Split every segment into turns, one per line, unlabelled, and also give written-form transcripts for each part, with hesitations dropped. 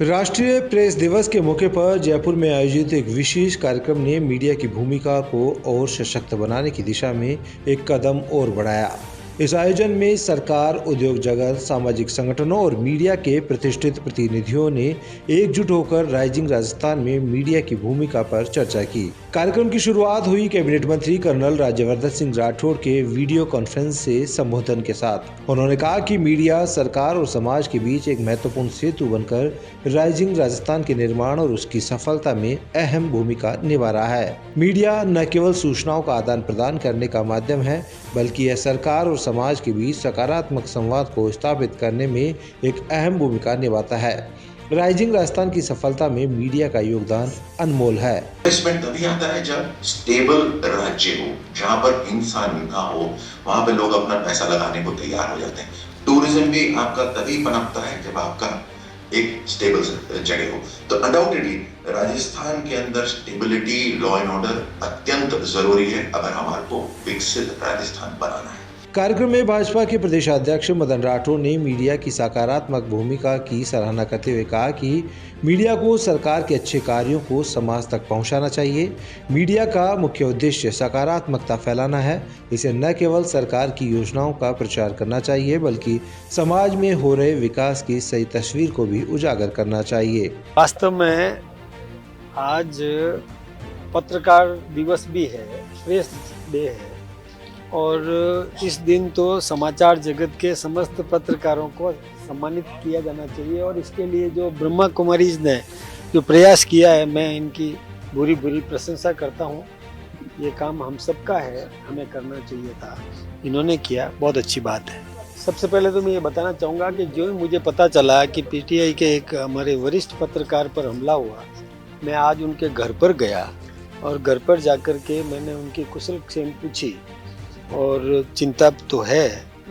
राष्ट्रीय प्रेस दिवस के मौके पर जयपुर में आयोजित एक विशेष कार्यक्रम ने मीडिया की भूमिका को और सशक्त बनाने की दिशा में एक कदम और बढ़ाया। इस आयोजन में सरकार, उद्योग जगत, सामाजिक संगठनों और मीडिया के प्रतिष्ठित प्रतिनिधियों ने एकजुट होकर राइजिंग राजस्थान में मीडिया की भूमिका पर चर्चा की। कार्यक्रम की शुरुआत हुई कैबिनेट मंत्री कर्नल राज्यवर्धन सिंह राठौड़ के वीडियो कॉन्फ्रेंस से संबोधन के साथ। उन्होंने कहा कि मीडिया सरकार और समाज के बीच एक महत्वपूर्ण सेतु बनकर राइजिंग राजस्थान के निर्माण और उसकी सफलता में अहम भूमिका निभा रहा है। मीडिया न केवल सूचनाओं का आदान प्रदान करने का माध्यम है, बल्कि यह सरकार और समाज के बीच सकारात्मक संवाद को स्थापित करने में एक अहम भूमिका निभाता है। राइजिंग राजस्थान की सफलता में मीडिया का योगदान अनमोल है।
इन्वेस्टमेंट तभी आता है जब स्टेबल राज्य हो, जहाँ पर हिंसा ना हो, वहाँ पे लोग अपना पैसा लगाने को तैयार हो जाते हैं। टूरिज्म भी आपका तभी पनपता है जब आपका एक स्टेबल जगह हो। तो अनडाउटेडली राजस्थान के अंदर स्टेबिलिटी, लॉ एंड ऑर्डर अत्यंत जरूरी है अगर हमारे को विकसित राजस्थान बनाना है।
कार्यक्रम में भाजपा के प्रदेशाध्यक्ष मदन राठौड़ ने मीडिया की सकारात्मक भूमिका की सराहना करते हुए कहा कि मीडिया को सरकार के अच्छे कार्यों को समाज तक पहुंचाना चाहिए। मीडिया का मुख्य उद्देश्य सकारात्मकता फैलाना है। इसे न केवल सरकार की योजनाओं का प्रचार करना चाहिए, बल्कि समाज में हो रहे विकास की सही तस्वीर को भी उजागर करना चाहिए।
वास्तव में आज पत्रकार दिवस भी है, प्रेस डे है, और इस दिन तो समाचार जगत के समस्त पत्रकारों को सम्मानित किया जाना चाहिए। और इसके लिए जो ब्रह्मा कुमारीज ने जो प्रयास किया है, मैं इनकी बुरी प्रशंसा करता हूँ। ये काम हम सबका है, हमें करना चाहिए था, इन्होंने किया, बहुत अच्छी बात है। सबसे पहले तो मैं ये बताना चाहूँगा कि जो मुझे पता चला कि पीटीआई के एक हमारे वरिष्ठ पत्रकार पर हमला हुआ, मैं आज उनके घर पर गया और घर पर जाकर के मैंने उनकी कुशल क्षेम पूछी। और चिंता तो है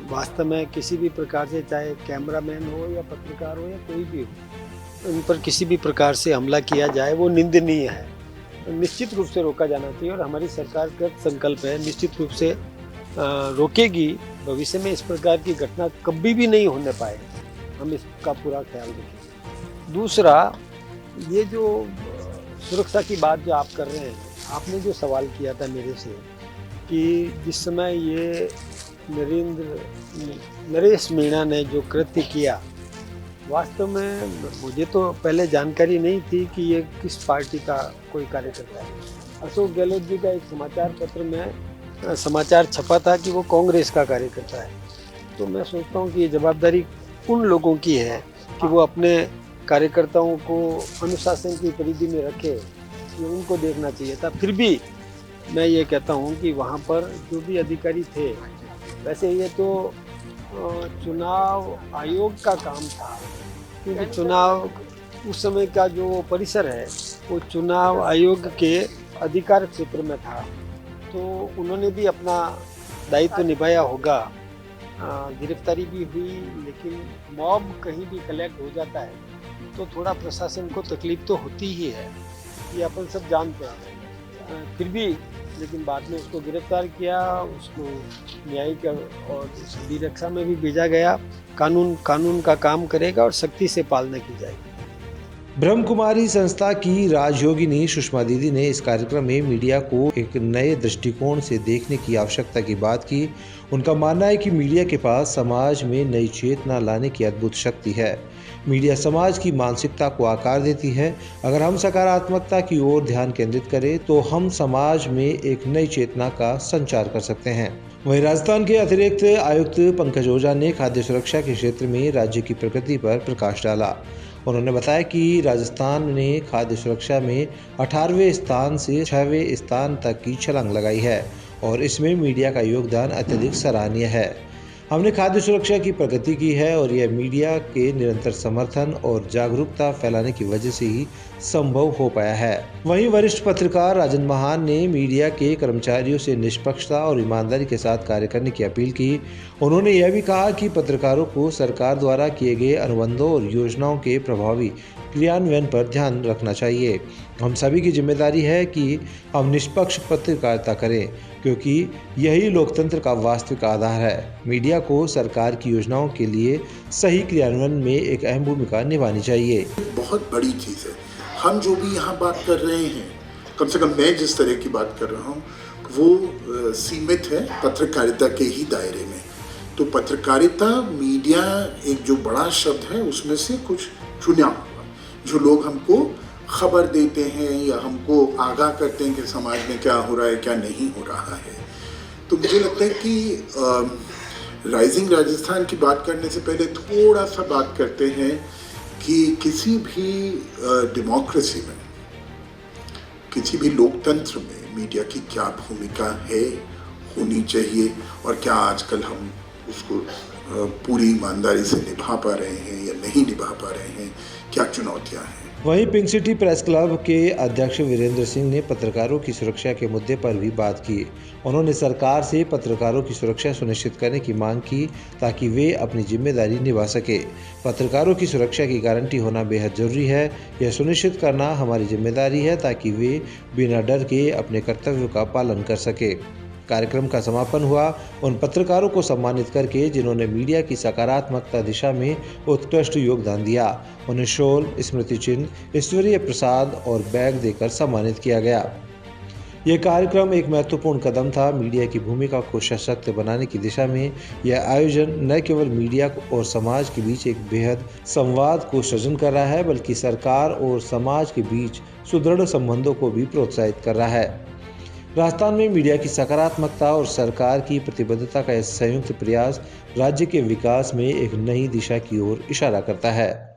वास्तव में, किसी भी प्रकार से, चाहे कैमरामैन हो या पत्रकार हो या कोई भी हो, उन पर किसी भी प्रकार से हमला किया जाए वो निंदनीय है, तो निश्चित रूप से रोका जाना चाहिए। और हमारी सरकार का संकल्प है, निश्चित रूप से रोकेगी। भविष्य में इस प्रकार की घटना कभी भी नहीं होने पाए, हम इसका पूरा ख्याल रखेंगे। दूसरा, ये जो सुरक्षा की बात जो आप कर रहे हैं, आपने जो सवाल किया था मेरे से कि जिस समय ये नरेश मीणा ने जो कृत्य किया, वास्तव में मुझे तो पहले जानकारी नहीं थी कि ये किस पार्टी का कोई कार्यकर्ता है। अशोक गहलोत जी का एक समाचार पत्र में समाचार छपा था कि वो कांग्रेस का कार्यकर्ता है। तो मैं सोचता हूँ कि ये जवाबदारी उन लोगों की है कि वो अपने कार्यकर्ताओं को अनुशासन की परिधि में रखे, ये उनको देखना चाहिए था। फिर भी मैं ये कहता हूँ कि वहाँ पर जो भी अधिकारी थे, वैसे ये तो चुनाव आयोग का काम था, क्योंकि चुनाव उस समय का जो परिसर है वो चुनाव आयोग के अधिकार क्षेत्र में था, तो उन्होंने भी अपना दायित्व निभाया होगा। गिरफ्तारी भी हुई, लेकिन मॉब कहीं भी कलेक्ट हो जाता है तो थोड़ा प्रशासन को तकलीफ तो होती ही है, ये अपन सब जानते हैं। फिर भी लेकिन बाद में उसको गिरफ्तार किया, उसको न्यायिक और अभिरक्षा में भी भेजा गया। कानून का काम करेगा और सख्ती से पालना की जाएगी।
ब्रह्म कुमारी संस्था की राजयोगिनी सुषमा दीदी ने इस कार्यक्रम में मीडिया को एक नए दृष्टिकोण से देखने की आवश्यकता की बात की। उनका मानना है कि मीडिया के पास समाज में नई चेतना लाने की अद्भुत शक्ति है। मीडिया समाज की मानसिकता को आकार देती है। अगर हम सकारात्मकता की ओर ध्यान केंद्रित करें तो हम समाज में एक नई चेतना का संचार कर सकते हैं। वहीं राजस्थान के अतिरिक्त आयुक्त पंकज ओझा ने खाद्य सुरक्षा के क्षेत्र में राज्य की प्रगति पर प्रकाश डाला। उन्होंने बताया कि राजस्थान ने खाद्य सुरक्षा में 18वें स्थान से 6वें स्थान तक की छलांग लगाई है और इसमें मीडिया का योगदान अत्यधिक सराहनीय है। हमने खाद्य सुरक्षा की प्रगति की है और यह मीडिया के निरंतर समर्थन और जागरूकता फैलाने की वजह से ही संभव हो पाया है। वहीं वरिष्ठ पत्रकार राजन महान ने मीडिया के कर्मचारियों से निष्पक्षता और ईमानदारी के साथ कार्य करने की अपील की। उन्होंने यह भी कहा कि पत्रकारों को सरकार द्वारा किए गए अनुबंधों और योजनाओं के प्रभावी क्रियान्वयन पर ध्यान रखना चाहिए। हम सभी की जिम्मेदारी है कि हम निष्पक्ष पत्रकारिता करें, क्योंकि यही लोकतंत्र का वास्तविक आधार है। मीडिया को सरकार की योजनाओं के लिए सही क्रियान्वयन में एक अहम भूमिका निभानी चाहिए।
बहुत बड़ी चीज़ है। हम जो भी यहाँ बात कर रहे हैं, कम से कम मैं जिस तरह की बात कर रहा हूँ, वो सीमित है पत्रकारिता के ही दायरे में। तो पत्रकारिता, मीडिया एक जो बड़ा शब्द है, उसमें से कुछ चुना हुआ, जो लोग हमको खबर देते हैं या हमको आगाह करते हैं कि समाज में क्या हो रहा है, क्या नहीं हो रहा है। तो मुझे लगता है कि राइजिंग राजस्थान की बात करने से पहले थोड़ा सा बात करते हैं कि किसी भी डेमोक्रेसी में, किसी भी लोकतंत्र में मीडिया की क्या भूमिका है, होनी चाहिए, और क्या आजकल हम उसको पूरी ईमानदारी से निभा पा रहे हैं या नहीं निभा पा रहे हैं, क्या चुनौतियां हैं।
वहीं पिंक सिटी प्रेस क्लब के अध्यक्ष वीरेंद्र सिंह ने पत्रकारों की सुरक्षा के मुद्दे पर भी बात की। उन्होंने सरकार से पत्रकारों की सुरक्षा सुनिश्चित करने की मांग की, ताकि वे अपनी जिम्मेदारी निभा सके। पत्रकारों की सुरक्षा की गारंटी होना बेहद जरूरी है। यह सुनिश्चित करना हमारी जिम्मेदारी है, ताकि वे बिना डर के अपने कर्तव्यों का पालन कर सके। कार्यक्रम का समापन हुआ उन पत्रकारों को सम्मानित करके जिन्होंने मीडिया की सकारात्मकता दिशा में उत्कृष्ट योगदान दिया। उन्हें शॉल, स्मृति चिन्ह, ईश्वरीय प्रसाद और बैग देकर सम्मानित किया गया। यह कार्यक्रम एक महत्वपूर्ण कदम था। मीडिया की भूमिका को सशक्त बनाने की दिशा में यह आयोजन न केवल मीडिया और समाज के बीच एक बेहद संवाद को सृजन कर रहा है, बल्कि सरकार और समाज के बीच सुदृढ़ संबंधों को भी प्रोत्साहित कर रहा है। राजस्थान में मीडिया की सकारात्मकता और सरकार की प्रतिबद्धता का यह संयुक्त प्रयास राज्य के विकास में एक नई दिशा की ओर इशारा करता है।